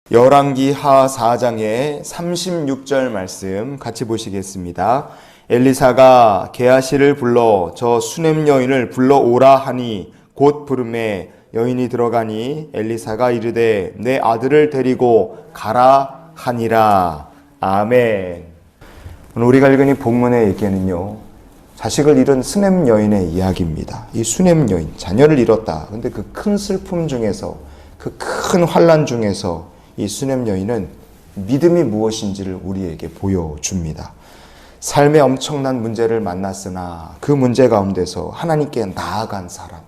열왕기하 4장의 36절 말씀 같이 보시겠습니다. 엘리사가 게하시를 불러 저 수넴 여인을 불러오라 하니 곧 부르매 여인이 들어가니 엘리사가 이르되 내 아들을 데리고 가라 하니라. 아멘. 오늘 우리가 읽은 이 본문의 얘기는요, 자식을 잃은 수넴 여인의 이야기입니다. 이 수넴 여인, 자녀를 잃었다. 근데 그 큰 슬픔 중에서, 그 큰 환난 중에서 이 수넴 여인은 믿음이 무엇인지를 우리에게 보여줍니다. 삶의 엄청난 문제를 만났으나 그 문제 가운데서 하나님께 나아간 사람,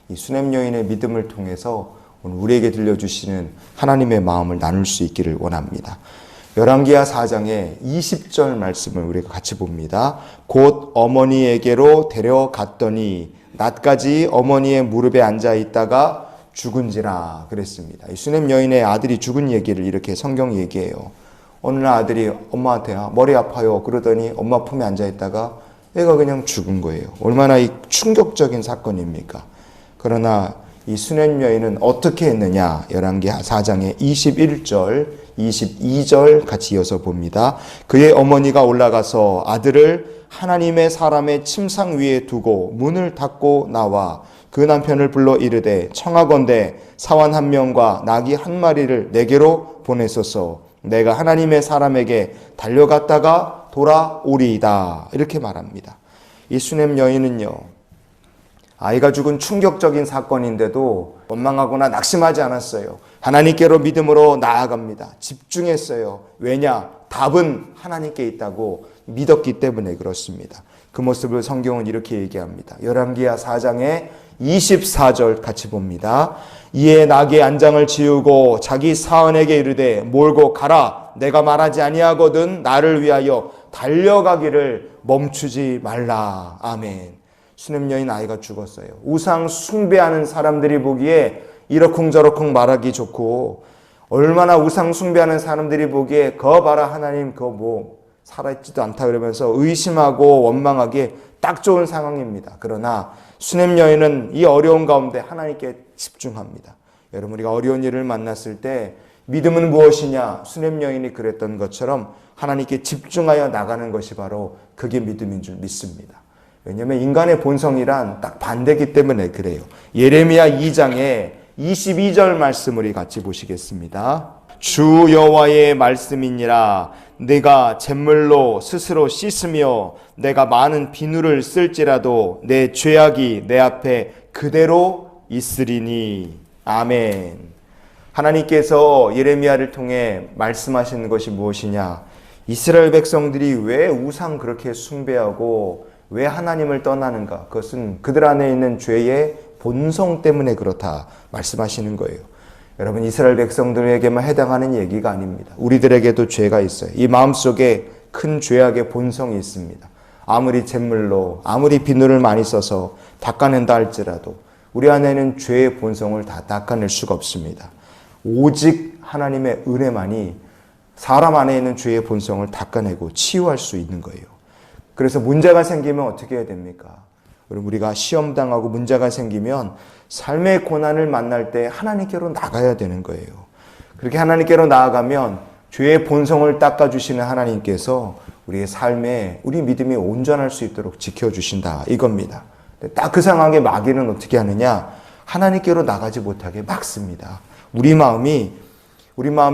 이 수넴 여인의 믿음을 통해서 오늘 우리에게 들려주시는 하나님의 마음을 나눌 수 있기를 원합니다. 열왕기하 4장의 20절 말씀을 우리가 같이 봅니다. 곧 어머니에게로 데려갔더니 낮까지 어머니의 무릎에 앉아 있다가 죽은지라 그랬습니다. 이 수넴 여인의 아들이 죽은 얘기를 이렇게 성경 얘기해요. 어느 날 아들이 엄마한테 머리 아파요 그러더니 엄마 품에 앉아 있다가 애가 그냥 죽은 거예요. 얼마나 이 충격적인 사건입니까? 그러나 이 수넴 여인은 어떻게 했느냐? 열왕기하 4장의 21절, 22절 같이 이어서 봅니다. 그의 어머니가 올라가서 아들을 하나님의 사람의 침상 위에 두고 문을 닫고 나와 그 남편을 불러 이르되 청하건대 사환 한 명과 나귀 한 마리를 내게로 보내소서. 내가 하나님의 사람에게 달려갔다가 돌아오리이다. 이렇게 말합니다. 이 수넴 여인은요, 아이가 죽은 충격적인 사건인데도 원망하거나 낙심하지 않았어요. 하나님께로 믿음으로 나아갑니다. 집중했어요. 왜냐? 답은 하나님께 있다고 믿었기 때문에 그렇습니다. 그 모습을 성경은 이렇게 얘기합니다. 열왕기하 4장의 24절 같이 봅니다. 이에 나귀의 안장을 지우고 자기 사원에게 이르되 몰고 가라. 내가 말하지 아니하거든 나를 위하여 달려가기를 멈추지 말라. 아멘. 수넴 여인 아이가 죽었어요. 우상 숭배하는 사람들이 보기에 이러쿵저러쿵 말하기 좋고, 얼마나 우상 숭배하는 사람들이 보기에 거 봐라 하나님 그거 뭐 살아있지도 않다 그러면서 의심하고 원망하기에 딱 좋은 상황입니다. 그러나 수넴 여인은 이 어려운 가운데 하나님께 집중합니다. 여러분, 우리가 어려운 일을 만났을 때 믿음은 무엇이냐? 수넴 여인이 그랬던 것처럼 하나님께 집중하여 나가는 것이 바로 그게 믿음인 줄 믿습니다. 왜냐하면 인간의 본성이란 딱 반대이기 때문에 그래요. 예레미야 2장의 22절 말씀 우리 같이 보시겠습니다. 주 여호와의 말씀이니라. 내가 잿물로 스스로 씻으며 내가 많은 비누를 쓸지라도 내 죄악이 내 앞에 그대로 있으리니. 아멘. 하나님께서 예레미야를 통해 말씀하시는 것이 무엇이냐? 이스라엘 백성들이 왜 우상 그렇게 숭배하고 왜 하나님을 떠나는가? 그것은 그들 안에 있는 죄의 본성 때문에 그렇다 말씀하시는 거예요. 여러분, 이스라엘 백성들에게만 해당하는 얘기가 아닙니다. 우리들에게도 죄가 있어요. 이 마음속에 큰 죄악의 본성이 있습니다. 아무리 잿물로 아무리 비누를 많이 써서 닦아낸다 할지라도 우리 안에는 죄의 본성을 다 닦아낼 수가 없습니다. 오직 하나님의 은혜만이 사람 안에 있는 죄의 본성을 닦아내고 치유할 수 있는 거예요. 그래서 문제가 생기면 어떻게 해야 됩니까? 우리가 시험당하고 문제가 생기면 삶의 고난을 만날 때 하나님께로 나가야 되는 거예요. 그렇게 하나님께로 나아가면 죄의 본성을 닦아주시는 하나님께서 우리의 삶에 우리 믿음이 온전할 수 있도록 지켜주신다 이겁니다. 딱 그 상황에 마귀는 어떻게 하느냐? 하나님께로 나가지 못하게 막습니다. 우리 마음이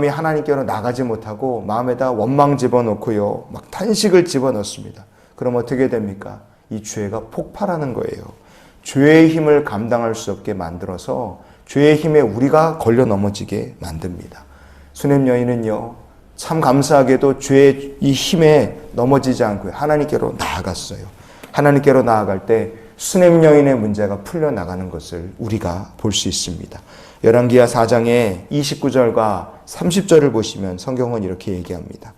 하나님께로 나가지 못하고 마음에다 원망 집어넣고요, 막 탄식을 집어넣습니다. 그럼 어떻게 됩니까? 이 죄가 폭발하는 거예요. 죄의 힘을 감당할 수 없게 만들어서 죄의 힘에 우리가 걸려 넘어지게 만듭니다. 수넴 여인은요, 참 감사하게도 죄의 이 힘에 넘어지지 않고 하나님께로 나아갔어요. 하나님께로 나아갈 때 수넴 여인의 문제가 풀려나가는 것을 우리가 볼 수 있습니다. 열왕기하 4장의 29절과 30절을 보시면 성경은 이렇게 얘기합니다.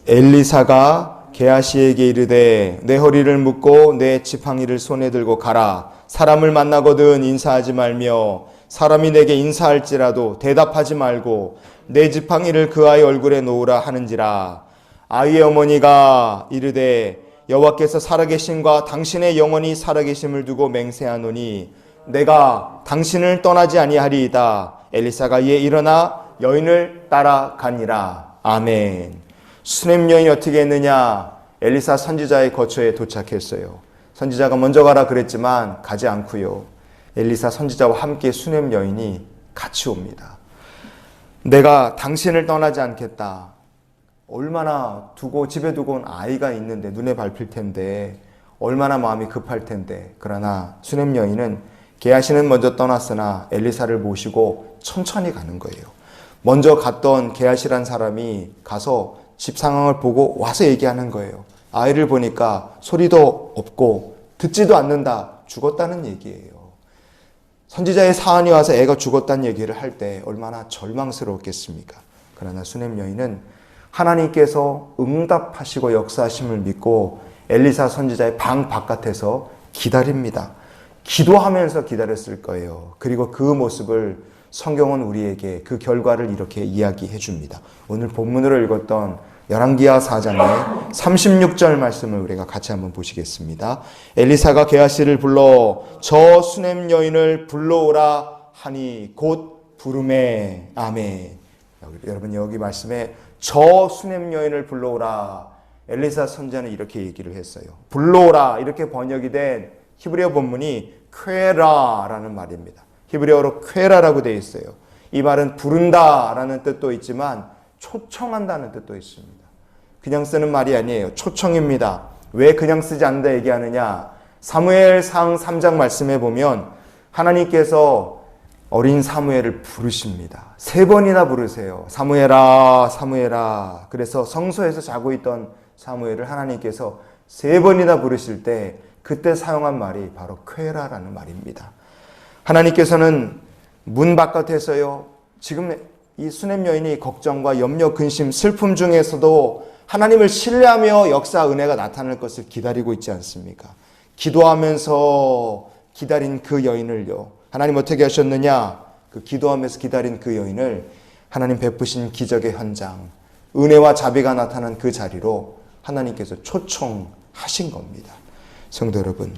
엘리사가 게하시에게 이르되 내 허리를 묶고 내 지팡이를 손에 들고 가라. 사람을 만나거든 인사하지 말며 사람이 내게 인사할지라도 대답하지 말고 내 지팡이를 그 아이 얼굴에 놓으라 하는지라. 아이의 어머니가 이르되 여호와께서 살아계심과 당신의 영원히 살아계심을 두고 맹세하노니 내가 당신을 떠나지 아니하리이다. 엘리사가 이에 일어나 여인을 따라가니라. 아멘. 수냄 여인이 어떻게 했느냐? 엘리사 선지자의 거처에 도착했어요. 선지자가 먼저 가라 그랬지만 가지 않고요. 엘리사 선지자와 함께 수냄 여인이 같이 옵니다. 내가 당신을 떠나지 않겠다. 얼마나 집에 두고 온 아이가 있는데 눈에 밟힐 텐데 얼마나 마음이 급할 텐데. 그러나 수냄 여인은 게하시는 먼저 떠났으나 엘리사를 모시고 천천히 가는 거예요. 먼저 갔던 게하시란 사람이 가서 집 상황을 보고 와서 얘기하는 거예요. 아이를 보니까 소리도 없고 듣지도 않는다. 죽었다는 얘기예요. 선지자의 사안이 와서 애가 죽었다는 얘기를 할 때 얼마나 절망스러웠겠습니까? 그러나 수냄 여인은 하나님께서 응답하시고 역사하심을 믿고 엘리사 선지자의 방 바깥에서 기다립니다. 기도하면서 기다렸을 거예요. 그리고 그 모습을 성경은 우리에게 그 결과를 이렇게 이야기해 줍니다. 오늘 본문으로 읽었던 열왕기하 4장의 36절 말씀을 우리가 같이 한번 보시겠습니다. 엘리사가 게하시를 불러 저 수냄 여인을 불러오라 하니 곧 부르매. 아멘. 여러분 여기 말씀에 저 수냄 여인을 불러오라. 엘리사 선지자는 이렇게 얘기를 했어요. 불러오라 이렇게 번역이 된 히브리어 본문이 쾌라라는 말입니다. 히브리어로 쾌라라고 되어 있어요. 이 말은 부른다라는 뜻도 있지만 초청한다는 뜻도 있습니다. 그냥 쓰는 말이 아니에요. 초청입니다. 왜 그냥 쓰지 않는다 얘기하느냐? 사무엘상 3장 말씀에 보면 하나님께서 어린 사무엘을 부르십니다. 3번이나 부르세요. 사무엘아, 사무엘아. 그래서 성소에서 자고 있던 사무엘을 하나님께서 3번이나 부르실 때 그때 사용한 말이 바로 쾌라라는 말입니다. 하나님께서는 문 바깥에서요. 지금 이 수냄 여인이 걱정과 염려, 근심, 슬픔 중에서도 하나님을 신뢰하며 역사 은혜가 나타날 것을 기다리고 있지 않습니까? 기도하면서 기다린 그 여인을요. 하나님 어떻게 하셨느냐? 그 기도하면서 기다린 그 여인을 하나님 베푸신 기적의 현장, 은혜와 자비가 나타난 그 자리로 하나님께서 초청하신 겁니다. 성도 여러분,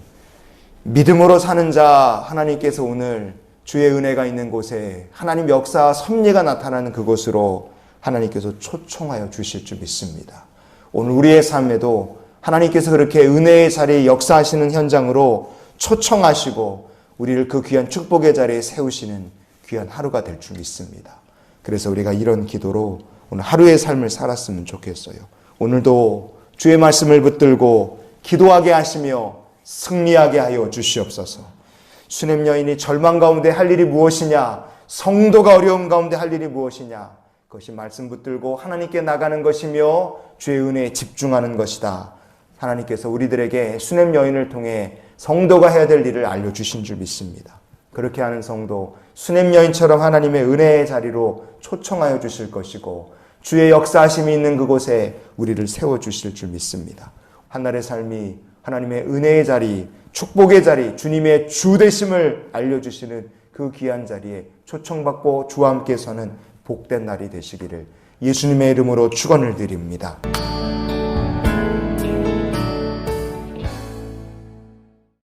믿음으로 사는 자 하나님께서 오늘 주의 은혜가 있는 곳에 하나님 역사 섭리가 나타나는 그곳으로 하나님께서 초청하여 주실 줄 믿습니다. 오늘 우리의 삶에도 하나님께서 그렇게 은혜의 자리에 역사하시는 현장으로 초청하시고 우리를 그 귀한 축복의 자리에 세우시는 귀한 하루가 될 줄 믿습니다. 그래서 우리가 이런 기도로 오늘 하루의 삶을 살았으면 좋겠어요. 오늘도 주의 말씀을 붙들고 기도하게 하시며 승리하게 하여 주시옵소서. 수냄 여인이 절망 가운데 할 일이 무엇이냐? 성도가 어려움 가운데 할 일이 무엇이냐? 그것이 말씀 붙들고 하나님께 나가는 것이며 주의 은혜에 집중하는 것이다. 하나님께서 우리들에게 수냄 여인을 통해 성도가 해야 될 일을 알려주신 줄 믿습니다. 그렇게 하는 성도, 수냄 여인처럼 하나님의 은혜의 자리로 초청하여 주실 것이고 주의 역사하심이 있는 그곳에 우리를 세워주실 줄 믿습니다. 한날의 삶이 하나님의 은혜의 자리, 축복의 자리, 주님의 주 되심을 알려주시는 그 귀한 자리에 초청받고 주와 함께 서는 복된 날이 되시기를 예수님의 이름으로 축원을 드립니다.